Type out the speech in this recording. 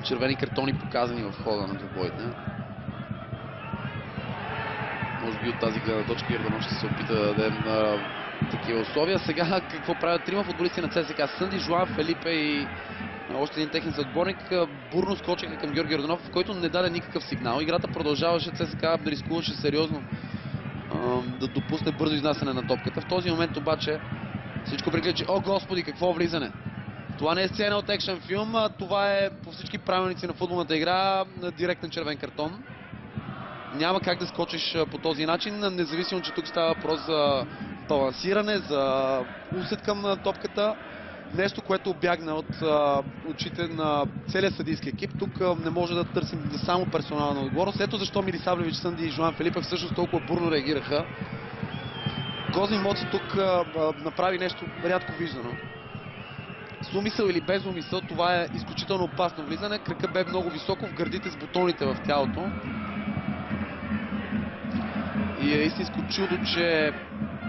червени картони показани в хода на двубоите. Може би от тази гледна точка Йорданов ще се опита да даде на такива условия. Сега какво правят трима футболисти на ЦСКА? Сънди, Жоан, Фелипе и още един техен съотборник бурно скочиха към Георги Йорданов, който не даде никакъв сигнал. Играта продължаваше, ЦСКА да рискуваше сериозно да допусне бързо изнасяне на топката. В този момент обаче всичко приключи. О, господи, какво влизане! Това не е сцена от екшен филм, това е по всички правилници на футболната игра директен червен картон. Няма как да скочиш по този начин, независимо, че тук става въпрос за балансиране, за усет към топката. Нещо, което обягна от очите на целия съдийски екип. Тук не може да търсим само персонална отговорност. Ето защо Милисавлевич, Сънди и Жоан Фелипе всъщност толкова бурно реагираха. Гозни Моци тук направи нещо рядко виждано. С умисъл или без умисъл, това е изключително опасно влизане. Крака бе много високо в гърдите с бутоните в тялото. И е истинско чудо, че